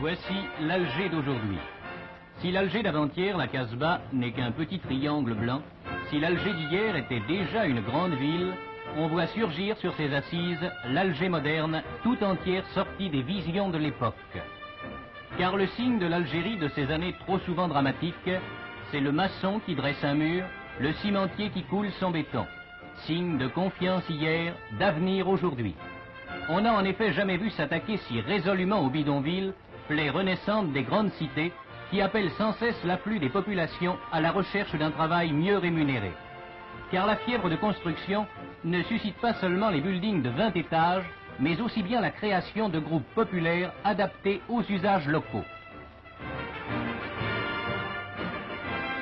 Voici l'Alger d'aujourd'hui. Si l'Alger d'avant-hier, la Casbah, n'est qu'un petit triangle blanc, si l'Alger d'hier était déjà une grande ville, on voit surgir sur ses assises l'Alger moderne, tout entière sortie des visions de l'époque. Car le signe de l'Algérie de ces années trop souvent dramatiques, c'est le maçon qui dresse un mur, le cimentier qui coule son béton. Signe de confiance hier, d'avenir aujourd'hui. On n'a en effet jamais vu s'attaquer si résolument aux bidonvilles, plaie renaissante des grandes cités, qui appellent sans cesse l'afflux des populations à la recherche d'un travail mieux rémunéré. Car la fièvre de construction ne suscite pas seulement les buildings de 20 étages, mais aussi bien la création de groupes populaires adaptés aux usages locaux.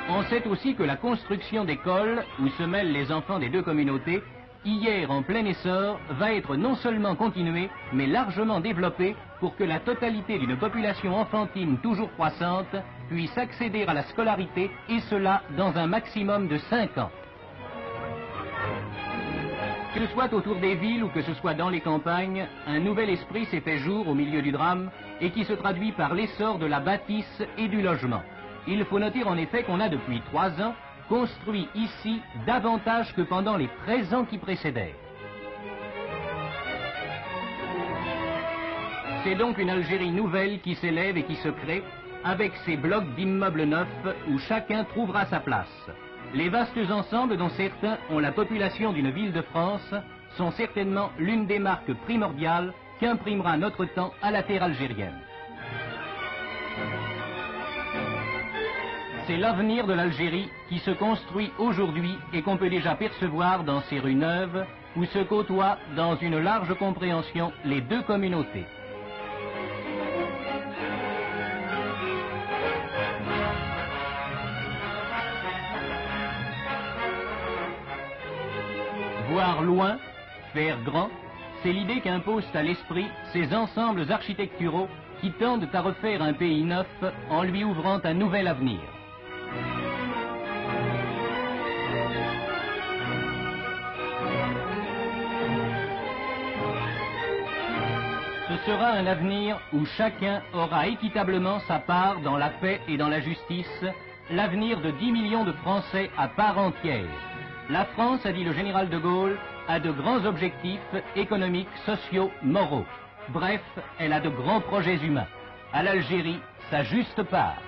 On sait aussi que la construction d'écoles, où se mêlent les enfants des deux communautés, hier en plein essor, va être non seulement continuée, mais largement développée pour que la totalité d'une population enfantine toujours croissante puisse accéder à la scolarité, et cela dans un maximum de 5 ans. Que ce soit autour des villes ou que ce soit dans les campagnes, un nouvel esprit s'est fait jour au milieu du drame et qui se traduit par l'essor de la bâtisse et du logement. Il faut noter en effet qu'on a depuis 3 ans construit ici davantage que pendant les 13 ans qui précédèrent. C'est donc une Algérie nouvelle qui s'élève et qui se crée, avec ses blocs d'immeubles neufs où chacun trouvera sa place. Les vastes ensembles dont certains ont la population d'une ville de France sont certainement l'une des marques primordiales qu'imprimera notre temps à la terre algérienne. C'est l'avenir de l'Algérie qui se construit aujourd'hui et qu'on peut déjà percevoir dans ces rues neuves où se côtoient dans une large compréhension les deux communautés. Voir loin, faire grand, c'est l'idée qu'imposent à l'esprit ces ensembles architecturaux qui tendent à refaire un pays neuf en lui ouvrant un nouvel avenir. Ce sera un avenir où chacun aura équitablement sa part dans la paix et dans la justice, l'avenir de 10 millions de Français à part entière. La France, a dit le général de Gaulle, a de grands objectifs économiques, sociaux, moraux. Bref, elle a de grands projets humains. À l'Algérie, sa juste part.